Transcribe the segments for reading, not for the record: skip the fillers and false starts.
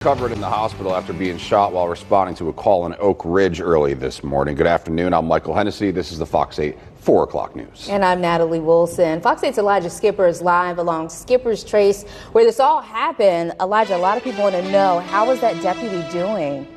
Recovered in the hospital after being shot while responding to a call in Oak Ridge early this morning. Good afternoon. I'm Michael Hennessy. This is the Fox 8 4 o'clock news. And I'm Natalie Wilson. Fox 8's Elijah Skipper is live along Skipper's Trace where this all happened. Elijah, a lot of people want to know, how is that deputy doing?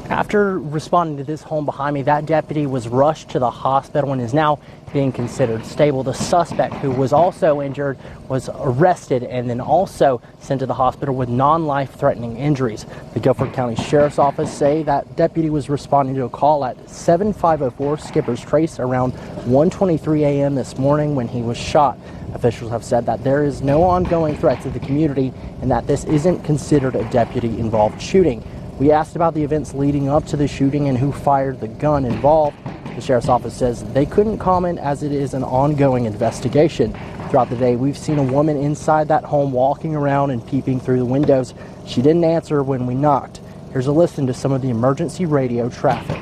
After responding to this home behind me, that deputy was rushed to the hospital and is now being considered stable. The suspect, who was also injured, was arrested and then also sent to the hospital with non-life-threatening injuries. The Guilford County Sheriff's Office say that deputy was responding to a call at 7504 Skipper's Trace around 1:23 a.m. this morning when he was shot. Officials have said that there is no ongoing threat to the community and that this isn't considered a deputy-involved shooting. We asked about the events leading up to the shooting and who fired the gun involved. The Sheriff's Office says they couldn't comment as it is an ongoing investigation. Throughout the day, we've seen a woman inside that home walking around and peeping through the windows. She didn't answer when we knocked. Here's a listen to some of the emergency radio traffic.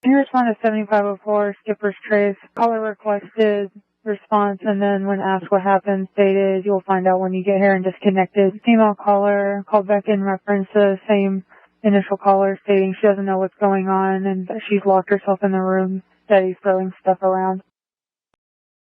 You respond to 7504 Skipper's Trace. Caller requested response, and then when asked what happened, stated you'll find out when you get here and disconnected. Female caller called back in reference to the same initial caller, stating she doesn't know what's going on and that she's locked herself in the room, that he's throwing stuff around.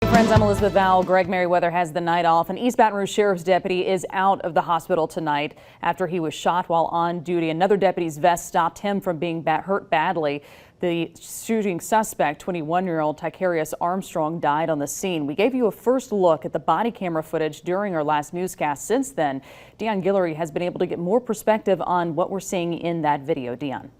Hey friends, I'm Elizabeth Val. Greg Merriweather has the night off. An East Baton Rouge Sheriff's deputy is out of the hospital tonight after he was shot while on duty. Another deputy's vest stopped him from being hurt badly. The shooting suspect, 21-year-old Ticarius Armstrong, died on the scene. We gave you a first look at the body camera footage during our last newscast. Since then, Dion Guillory has been able to get more perspective on what we're seeing in that video. Dion.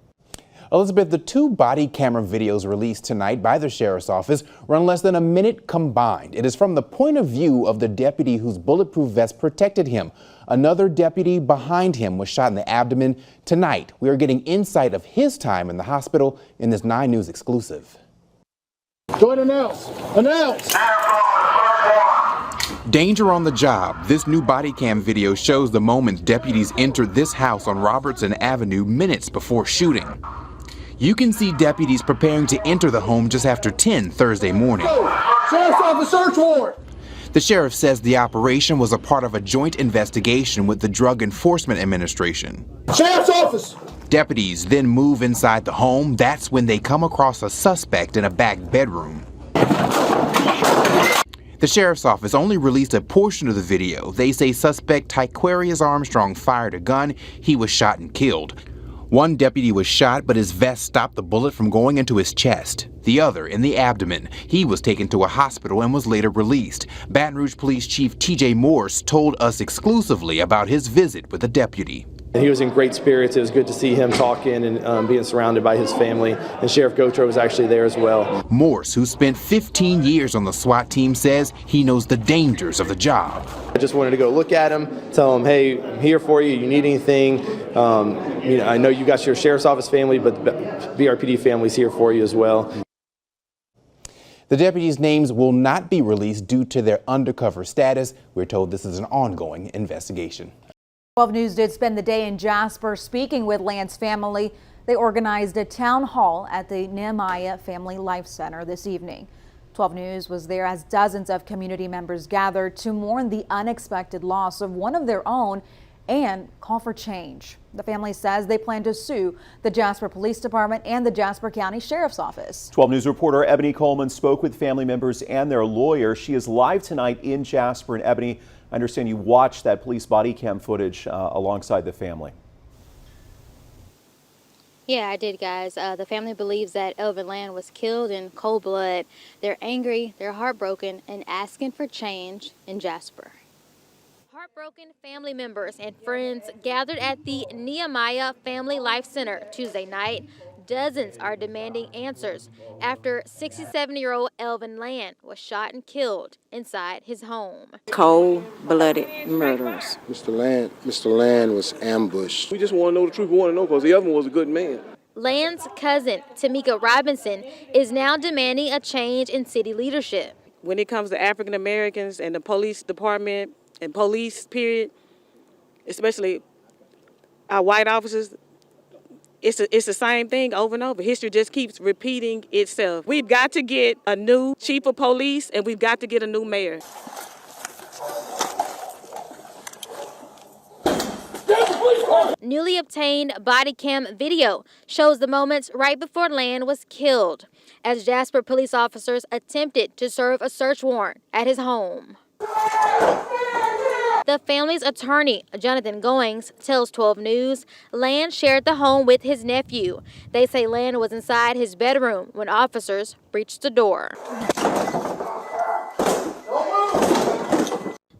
Elizabeth, the two body camera videos released tonight by the Sheriff's Office run less than a minute combined. It is from the point of view of the deputy whose bulletproof vest protected him. Another deputy behind him was shot in the abdomen. Tonight, we are getting insight of his time in the hospital in this 9 News exclusive. Go ahead and announce. Danger on the job. This new body cam video shows the moment deputies entered this house on Robertson Avenue minutes before shooting. You can see deputies preparing to enter the home just after 10 Thursday morning. Sheriff's Office search warrant. The sheriff says the operation was a part of a joint investigation with the Drug Enforcement Administration. Sheriff's Office. Deputies then move inside the home. That's when they come across a suspect in a back bedroom. The Sheriff's Office only released a portion of the video. They say suspect Ticarius Armstrong fired a gun. He was shot and killed. One deputy was shot, but his vest stopped the bullet from going into his chest. The other in the abdomen. He was taken to a hospital and was later released. Baton Rouge Police Chief T.J. Morse told us exclusively about his visit with the deputy. He was in great spirits. It was good to see him talking and being surrounded by his family. And Sheriff Gotro was actually there as well. Morse, who spent 15 years on the SWAT team, says he knows the dangers of the job. I just wanted to go look at him, tell him, hey, I'm here for you. You need anything? I know you got your Sheriff's Office family, but the BRPD family's here for you as well. The deputies' names will not be released due to their undercover status. We're told this is an ongoing investigation. 12 News did spend the day in Jasper speaking with Lance's family. They organized a town hall at the Nehemiah Family Life Center this evening. 12 News was there as dozens of community members gathered to mourn the unexpected loss of one of their own and call for change. The family says they plan to sue the Jasper Police Department and the Jasper County Sheriff's Office. 12 News reporter Ebony Coleman spoke with family members and their lawyer. She is live tonight in Jasper. And Ebony, I understand you watched that police body cam footage alongside the family. Yeah, I did, guys. The family believes that Elvin Land was killed in cold blood. They're angry, they're heartbroken, and asking for change in Jasper. Heartbroken family members and friends gathered at the Nehemiah Family Life Center Tuesday night. Dozens are demanding answers after 67-year-old Elvin Land was shot and killed inside his home. Cold-blooded murderers. Mr. Land was ambushed. We just want to know the truth. We want to know because the other one was a good man. Land's cousin, Tamika Robinson, is now demanding a change in city leadership. When it comes to African Americans and the police department and police, period, especially our white officers, it's the same thing over and over. History just keeps repeating itself. We've got to get a new chief of police and we've got to get a new mayor. Newly obtained body cam video shows the moments right before Land was killed as Jasper police officers attempted to serve a search warrant at his home. The family's attorney, Jonathan Goings, tells 12 News Land shared the home with his nephew. They say Land was inside his bedroom when officers breached the door.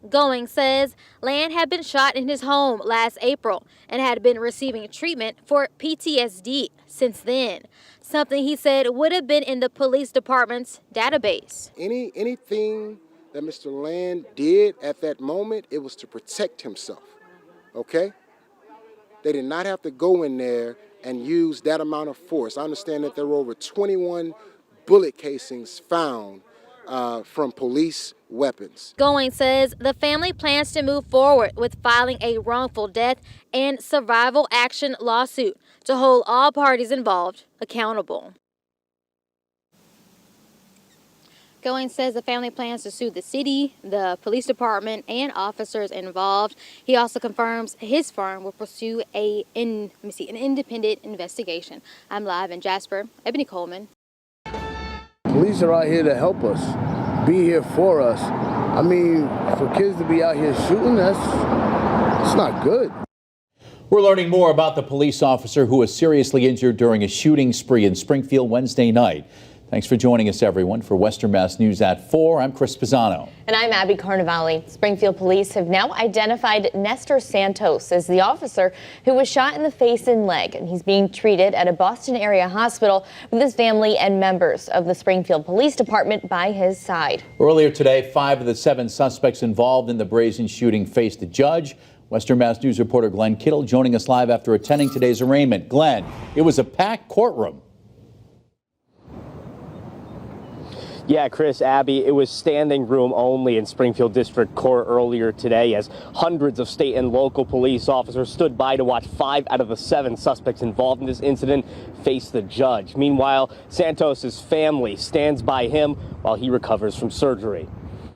Goings says Land had been shot in his home last April and had been receiving treatment for PTSD since then, something he said would have been in the police department's database. Anything that Mr. Land did at that moment, it was to protect himself, okay? They did not have to go in there and use that amount of force. I understand that there were over 21 bullet casings found from police weapons. Goings says the family plans to move forward with filing a wrongful death and survival action lawsuit to hold all parties involved accountable. Goings says the family plans to sue the city, the police department, and officers involved. He also confirms his firm will pursue an independent investigation. I'm live in Jasper. Ebony Coleman. Police are out here to help us, be here for us. I mean, for kids to be out here shooting, it's not good. We're learning more about the police officer who was seriously injured during a shooting spree in Springfield Wednesday night. Thanks for joining us, everyone. For Western Mass News at 4, I'm Chris Pisano. And I'm Abby Carnevale. Springfield police have now identified Nestor Santos as the officer who was shot in the face and leg, and he's being treated at a Boston area hospital with his family and members of the Springfield Police Department by his side. Earlier today, 5 of the 7 suspects involved in the brazen shooting faced a judge. Western Mass News reporter Glenn Kittle joining us live after attending today's arraignment. Glenn, it was a packed courtroom. Yeah, Chris, Abby, it was standing room only in Springfield District Court earlier today as hundreds of state and local police officers stood by to watch 5 out of the 7 suspects involved in this incident face the judge. Meanwhile, Santos's family stands by him while he recovers from surgery.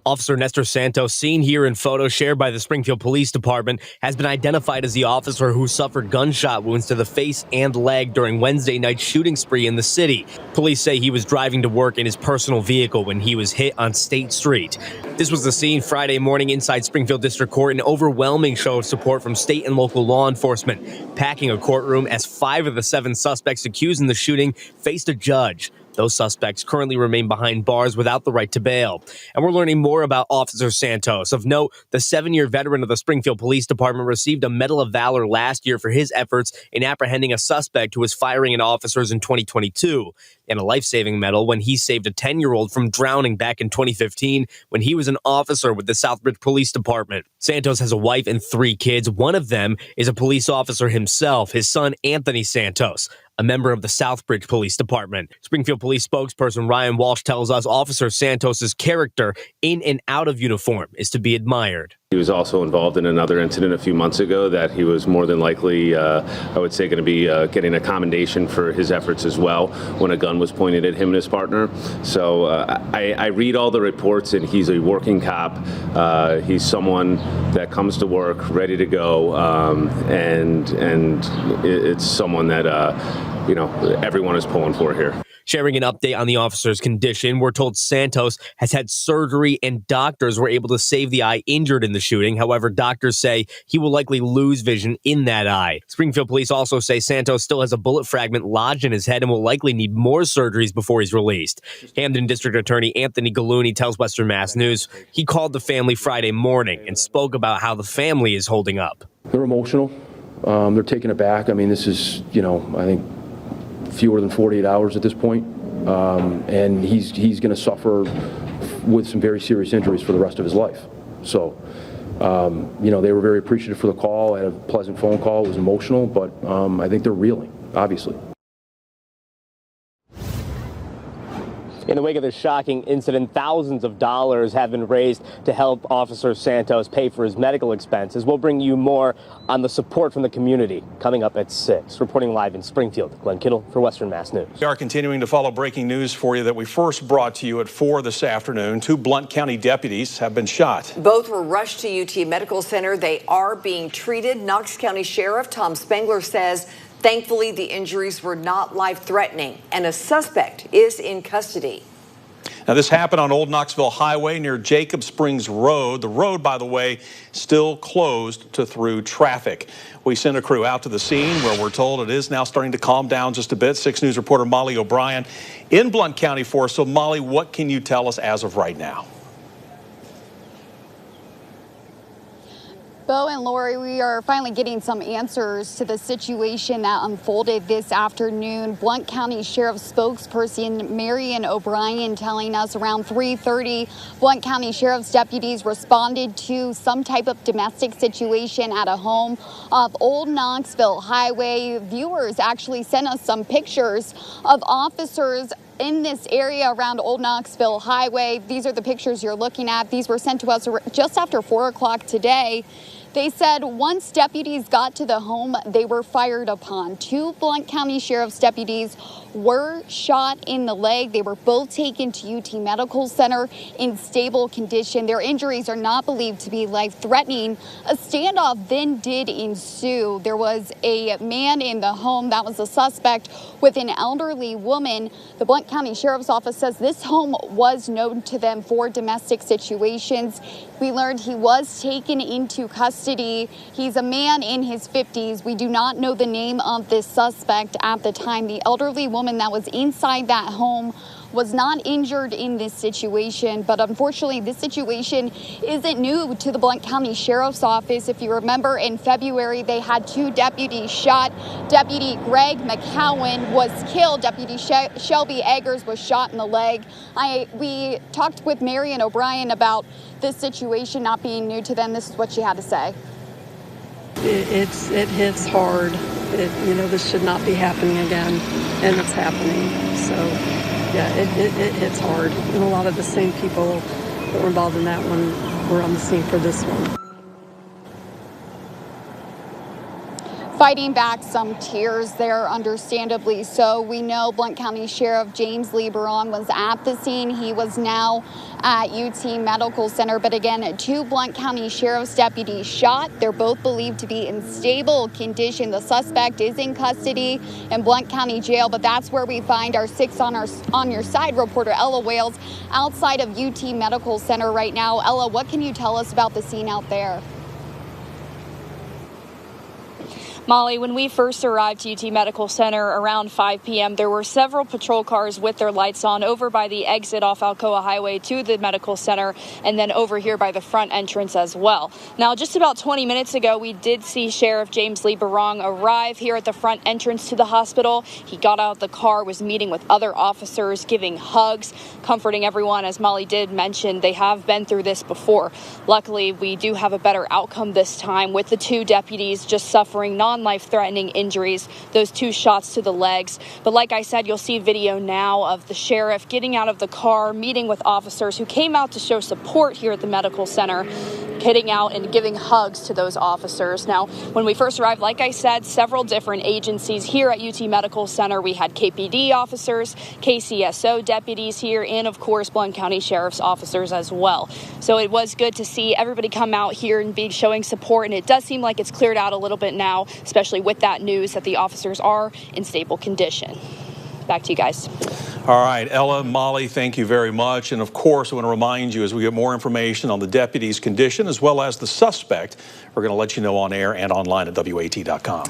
Officer Nestor Santos, seen here in photos shared by the Springfield Police Department, has been identified as the officer who suffered gunshot wounds to the face and leg during Wednesday night's shooting spree in the city. Police say he was driving to work in his personal vehicle when he was hit on State Street. This was the scene Friday morning inside Springfield District Court, an overwhelming show of support from state and local law enforcement, packing a courtroom as 5 of the 7 suspects accused in the shooting faced a judge. Those suspects currently remain behind bars without the right to bail. And we're learning more about Officer Santos. Of note, the 7-year veteran of the Springfield Police Department received a Medal of Valor last year for his efforts in apprehending a suspect who was firing at officers in 2022, and a life-saving medal when he saved a 10-year-old from drowning back in 2015 when he was an officer with the Southbridge Police Department. Santos has a wife and 3 kids. One of them is a police officer himself, his son Anthony Santos, a member of the Southbridge Police Department. Springfield Police spokesperson Ryan Walsh tells us Officer Santos's character in and out of uniform is to be admired. He was also involved in another incident a few months ago that he was more than likely, I would say, going to be getting a commendation for his efforts as well when a gun was pointed at him and his partner. So I read all the reports, and he's a working cop. He's someone that comes to work ready to go, and it's someone that everyone is pulling for here. Sharing an update on the officer's condition, we're told Santos has had surgery and doctors were able to save the eye injured in the shooting. However, doctors say he will likely lose vision in that eye. Springfield police also say Santos still has a bullet fragment lodged in his head and will likely need more surgeries before he's released. Hamden District Attorney Anthony Gallooni tells Western Mass News he called the family Friday morning and spoke about how the family is holding up. They're emotional. They're taken aback. I mean, this is, I think, fewer than 48 hours at this point, and he's going to suffer with some very serious injuries for the rest of his life. So, they were very appreciative for the call. I had a pleasant phone call. It was emotional, but I think they're reeling, obviously. In In the wake of this shocking incident, thousands of dollars have been raised to help Officer Santos pay for his medical expenses. We'll bring you more on the support from the community coming up at 6. Reporting live in Springfield, Glenn Kittle for Western Mass News. We are continuing to follow breaking news for you that we first brought to you at 4 this afternoon. 2 Blount County deputies have been shot. Both were rushed to UT Medical Center. They are being treated. Knox County Sheriff Tom Spangler says thankfully the injuries were not life-threatening and a suspect is in custody. Now, this happened on Old Knoxville Highway near Jacob Springs Road. The road, by the way, still closed to through traffic. We sent a crew out to the scene where we're told it is now starting to calm down just a bit. 6 News reporter Molly O'Brien in Blount County for us. So, Molly, what can you tell us as of right now? Bo and Lori, we are finally getting some answers to the situation that unfolded this afternoon. Blount County Sheriff spokesperson Marion O'Brien telling us around 3:30, Blount County Sheriff's deputies responded to some type of domestic situation at a home off Old Knoxville Highway. Viewers actually sent us some pictures of officers in this area around Old Knoxville Highway. These are the pictures you're looking at. These were sent to us just after 4 o'clock today. They said once deputies got to the home, they were fired upon. 2 Blount County Sheriff's deputies were shot in the leg. They were both taken to UT Medical Center in stable condition. Their injuries are not believed to be life-threatening. A standoff then did ensue. There was a man in the home that was a suspect with an elderly woman. The Blount County Sheriff's Office says this home was known to them for domestic situations. We learned he was taken into custody. He's a man in his 50s. We do not know the name of this suspect at the time. The elderly woman that was inside that home was not injured in this situation, but unfortunately this situation isn't new to the Blount County Sheriff's Office. If you remember, in February they had 2 deputies shot. Deputy Greg McCowan was killed. Deputy Shelby Eggers was shot in the leg. We talked with Marion O'Brien about this situation not being new to them. This is what she had to say. It hits hard. This should not be happening again, and it's happening. So, yeah, it hits hard. And a lot of the same people that were involved in that one were on the scene for this one. Fighting back some tears there, understandably so. We know Blount County Sheriff James Lee Barong was at the scene. He was now at UT Medical Center. But again, 2 Blount County Sheriff's deputies shot. They're both believed to be in stable condition. The suspect is in custody in Blount County Jail, but that's where we find our 6 on your side reporter Ella Wales outside of UT Medical Center right now. Ella, what can you tell us about the scene out there? Molly, when we first arrived to UT Medical Center around 5 p.m., there were several patrol cars with their lights on over by the exit off Alcoa Highway to the medical center and then over here by the front entrance as well. Now, just about 20 minutes ago, we did see Sheriff James Lee Barong arrive here at the front entrance to the hospital. He got out of the car, was meeting with other officers, giving hugs, comforting everyone. As Molly did mention, they have been through this before. Luckily, we do have a better outcome this time with the 2 deputies just suffering non-life-threatening injuries, those 2 shots to the legs. But like I said, you'll see video now of the sheriff getting out of the car, meeting with officers who came out to show support here at the medical center, getting out and giving hugs to those officers. Now, when we first arrived, like I said, several different agencies here at UT Medical Center. We had KPD officers, KCSO deputies here, and of course, Blount County Sheriff's officers as well. So it was good to see everybody come out here and be showing support, and it does seem like it's cleared out a little bit now, especially with that news that the officers are in stable condition. Back to you guys. All right, Ella, Molly, thank you very much. And of course, I want to remind you as we get more information on the deputy's condition as well as the suspect, we're going to let you know on air and online at WAT.com.